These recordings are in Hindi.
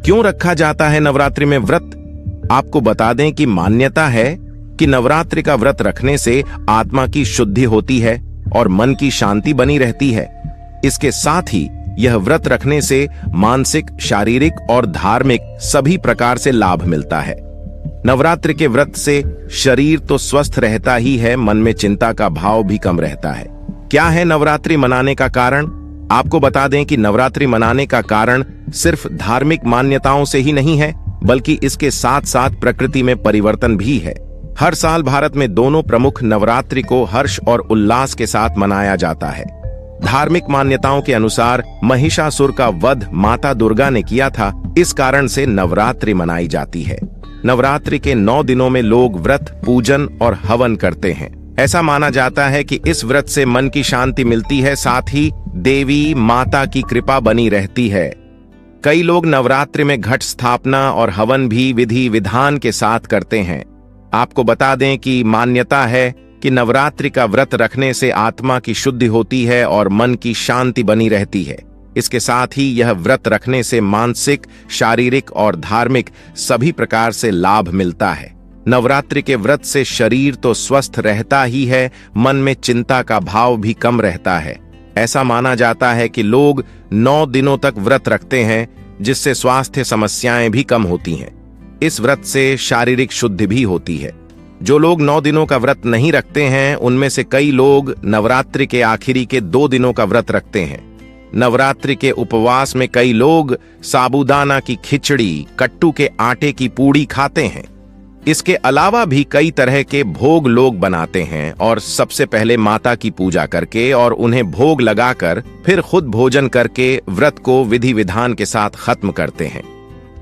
क्यों रखा जाता है नवरात्रि में व्रत? आपको बता दें कि मान्यता है कि नवरात्रि का व्रत रखने से आत्मा की शुद्धि होती है और मन की शांति बनी रहती है। इसके साथ ही यह व्रत रखने से मानसिक, शारीरिक और धार्मिक सभी प्रकार से लाभ मिलता है। नवरात्रि के व्रत से शरीर तो स्वस्थ रहता ही है, मन में चिंता का भाव भी कम रहता है। क्या है नवरात्रि मनाने का कारण? आपको बता दें कि नवरात्रि मनाने का कारण सिर्फ धार्मिक मान्यताओं से ही नहीं है, बल्कि इसके साथ साथ प्रकृति में परिवर्तन भी है। हर साल भारत में दोनों प्रमुख नवरात्रि को हर्ष और उल्लास के साथ मनाया जाता है। धार्मिक मान्यताओं के अनुसार महिषासुर का वध माता दुर्गा ने किया था, इस कारण से नवरात्रि मनाई जाती है। नवरात्रि के 9 दिनों में लोग व्रत, पूजन और हवन करते हैं। ऐसा माना जाता है कि इस व्रत से मन की शांति मिलती है, साथ ही देवी माता की कृपा बनी रहती है। कई लोग नवरात्रि में घट स्थापना और हवन भी विधि विधान के साथ करते हैं। आपको बता दें कि मान्यता है कि नवरात्रि का व्रत रखने से आत्मा की शुद्धि होती है और मन की शांति बनी रहती है। इसके साथ ही यह व्रत रखने से मानसिक, शारीरिक और धार्मिक सभी प्रकार से लाभ मिलता है। नवरात्रि के व्रत से शरीर तो स्वस्थ रहता ही है, मन में चिंता का भाव भी कम रहता है। ऐसा माना जाता है कि लोग 9 दिनों तक व्रत रखते हैं, जिससे स्वास्थ्य समस्याएं भी कम होती हैं। इस व्रत से शारीरिक शुद्धि भी होती है। जो लोग 9 दिनों का व्रत नहीं रखते हैं, उनमें से कई लोग नवरात्रि के आखिरी के 2 दिनों का व्रत रखते हैं। नवरात्रि के उपवास में कई लोग साबूदाना की खिचड़ी, कट्टू के आटे की पूड़ी खाते हैं। इसके अलावा भी कई तरह के भोग लोग बनाते हैं और सबसे पहले माता की पूजा करके और उन्हें भोग लगाकर फिर खुद भोजन करके व्रत को विधि विधान के साथ खत्म करते हैं।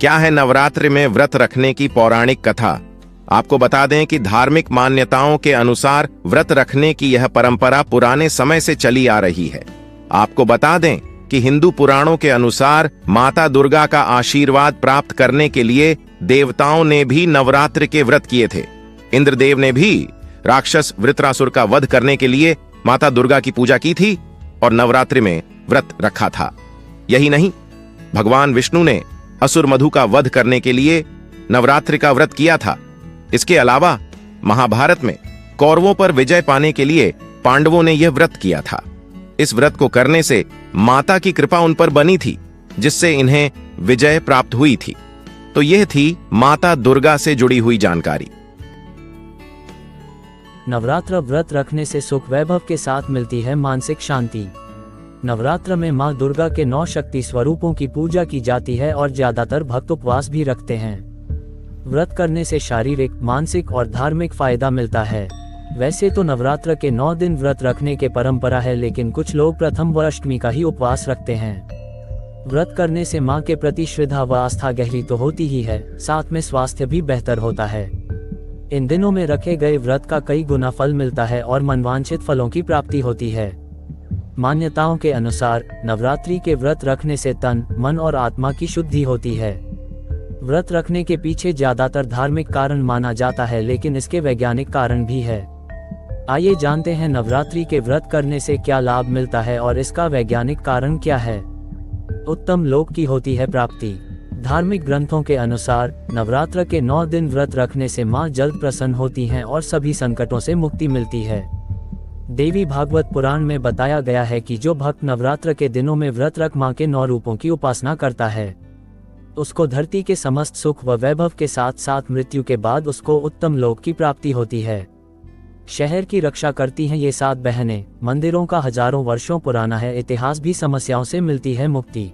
क्या है नवरात्रि में व्रत रखने की पौराणिक कथा? आपको बता दें कि धार्मिक मान्यताओं के अनुसार व्रत रखने की यह परंपरा पुराने समय से चली आ रही है। आपको बता दें कि हिंदू पुराणों के अनुसार माता दुर्गा का आशीर्वाद प्राप्त करने के लिए देवताओं ने भी नवरात्रि के व्रत किए थे। इंद्रदेव ने भी राक्षस वृत्रासुर का वध करने के लिए माता दुर्गा की पूजा की थी और नवरात्रि में व्रत रखा था। यही नहीं, भगवान विष्णु ने असुर मधु का वध करने के लिए नवरात्रि का व्रत किया था। इसके अलावा महाभारत में कौरवों पर विजय पाने के लिए पांडवों ने यह व्रत किया था। इस व्रत को करने से माता की कृपा उन पर बनी थी, जिससे इन्हें विजय प्राप्त हुई थी। तो यह थी माता दुर्गा से जुड़ी हुई जानकारी। नवरात्र व्रत रखने से सुख वैभव के साथ मिलती है मानसिक शांति। नवरात्र में मां दुर्गा के 9 शक्ति स्वरूपों की पूजा की जाती है और ज्यादातर भक्त उपवास भी रखते हैं। व्रत करने से शारीरिक, मानसिक और धार्मिक फायदा मिलता है। वैसे तो नवरात्र के 9 दिन व्रत रखने के परंपरा है, लेकिन कुछ लोग प्रथम व अष्टमी का ही उपवास रखते हैं। व्रत करने से मां के प्रति श्रद्धा व आस्था गहरी तो होती ही है, साथ में स्वास्थ्य भी बेहतर होता है। इन दिनों में रखे गए व्रत का कई गुना फल मिलता है और मनवांछित फलों की प्राप्ति होती है। मान्यताओं के अनुसार नवरात्रि के व्रत रखने से तन, मन और आत्मा की शुद्धि होती है। व्रत रखने के पीछे ज्यादातर धार्मिक कारण माना जाता है, लेकिन इसके वैज्ञानिक कारण भी है। आइए जानते हैं नवरात्रि के व्रत करने से क्या लाभ मिलता है और इसका वैज्ञानिक कारण क्या है। उत्तम लोक की होती है प्राप्ति। धार्मिक ग्रंथों के अनुसार नवरात्र के 9 दिन व्रत रखने से मां जल्द प्रसन्न होती हैं और सभी संकटों से मुक्ति मिलती है। देवी भागवत पुराण में बताया गया है कि जो भक्त नवरात्र के दिनों में व्रत रख मां के 9 रूपों की उपासना करता है, उसको धरती के समस्त सुख व वैभव के साथ साथ मृत्यु के बाद उसको उत्तम लोक की प्राप्ति होती है। शहर की रक्षा करती हैं ये 7 बहनें। मंदिरों का हजारों वर्षों पुराना है इतिहास भी समस्याओं से मिलती है मुक्ति।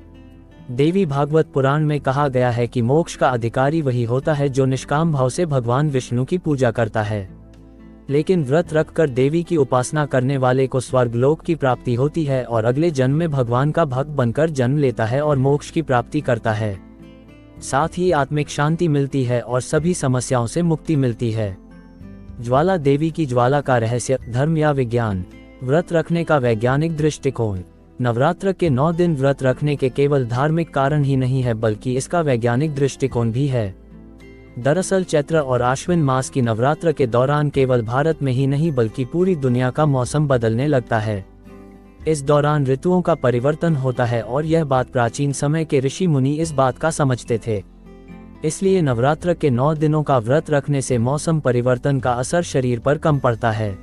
देवी भागवत पुराण में कहा गया है कि मोक्ष का अधिकारी वही होता है जो निष्काम भाव से भगवान विष्णु की पूजा करता है। लेकिन व्रत रखकर देवी की उपासना करने वाले को स्वर्गलोक की प्राप्ति होती है और अगले जन्म में भगवान का भक्त बनकर जन्म लेता है और मोक्ष की प्राप्ति करता है। साथ ही आत्मिक शांति मिलती है और सभी समस्याओं से मुक्ति मिलती है। ज्वाला देवी की ज्वाला का रहस्य, धर्म या विज्ञान। व्रत रखने का वैज्ञानिक दृष्टिकोण। नवरात्र के 9 दिन व्रत रखने के केवल धार्मिक कारण ही नहीं है, बल्कि इसका वैज्ञानिक दृष्टिकोण भी है। दरअसल चैत्र और आश्विन मास की नवरात्र के दौरान केवल भारत में ही नहीं बल्कि पूरी दुनिया का मौसम बदलने लगता है। इस दौरान ऋतुओं का परिवर्तन होता है और यह बात प्राचीन समय के ऋषि मुनि इस बात का समझते थे। इसलिए नवरात्र के 9 दिनों का व्रत रखने से मौसम परिवर्तन का असर शरीर पर कम पड़ता है।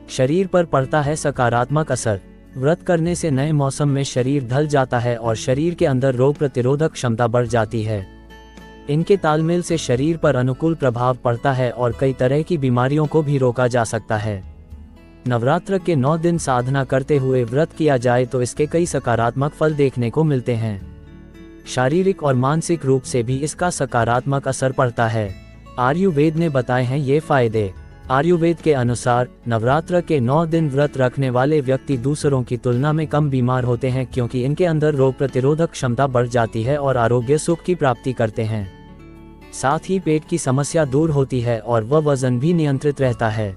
शरीर पर पड़ता है सकारात्मक असर। व्रत करने से नए मौसम में शरीर ढल जाता है और शरीर के अंदर रोग प्रतिरोधक क्षमता बढ़ जाती है। इनके तालमेल से शरीर पर अनुकूल प्रभाव पड़ता है और कई तरह की बीमारियों को भी रोका जा सकता है। नवरात्र के 9 दिन साधना करते हुए व्रत किया जाए तो इसके कई सकारात्मक फल देखने को मिलते हैं। शारीरिक और मानसिक रूप से भी इसका सकारात्मक असर पड़ता है। आयुर्वेद ने बताए हैं ये फायदे। आयुर्वेद के अनुसार नवरात्र के 9 दिन व्रत रखने वाले व्यक्ति दूसरों की तुलना में कम बीमार होते हैं, क्योंकि इनके अंदर रोग प्रतिरोधक क्षमता बढ़ जाती है और आरोग्य सुख की प्राप्ति करते हैं। साथ ही पेट की समस्या दूर होती है और वजन भी नियंत्रित रहता है।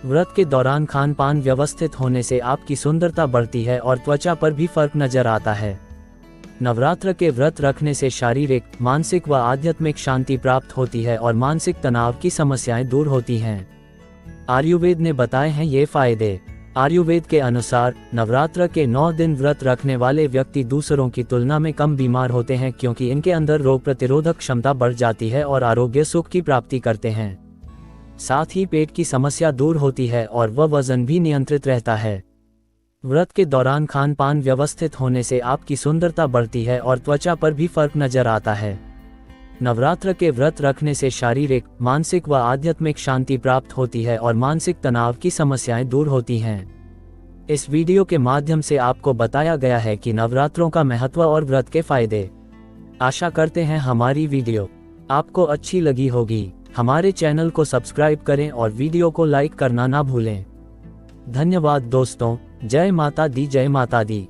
व्रत के दौरान खान पान व्यवस्थित होने से आपकी सुंदरता बढ़ती है और त्वचा पर भी फर्क नजर आता है। नवरात्र के व्रत रखने से शारीरिक, मानसिक व आध्यात्मिक शांति प्राप्त होती है और मानसिक तनाव की समस्याएं दूर होती हैं। आयुर्वेद ने बताए हैं ये फायदे। आयुर्वेद के अनुसार नवरात्र के 9 दिन व्रत रखने वाले व्यक्ति दूसरों की तुलना में कम बीमार होते हैं, क्योंकि इनके अंदर रोग प्रतिरोधक क्षमता बढ़ जाती है और आरोग्य सुख की प्राप्ति करते हैं। साथ ही पेट की समस्या दूर होती है और वजन भी नियंत्रित रहता है। व्रत के दौरान खान पान व्यवस्थित होने से आपकी सुंदरता बढ़ती है और त्वचा पर भी फर्क नजर आता है। नवरात्र के व्रत रखने से शारीरिक, मानसिक व आध्यात्मिक शांति प्राप्त होती है और मानसिक तनाव की समस्याएं दूर होती हैं। इस वीडियो के माध्यम से आपको बताया गया है कि नवरात्रों का महत्व और व्रत के फायदे। आशा करते हैं हमारी वीडियो आपको अच्छी लगी होगी। हमारे चैनल को सब्सक्राइब करें और वीडियो को लाइक करना ना भूलें। धन्यवाद दोस्तों। जय माता दी, जय माता दी।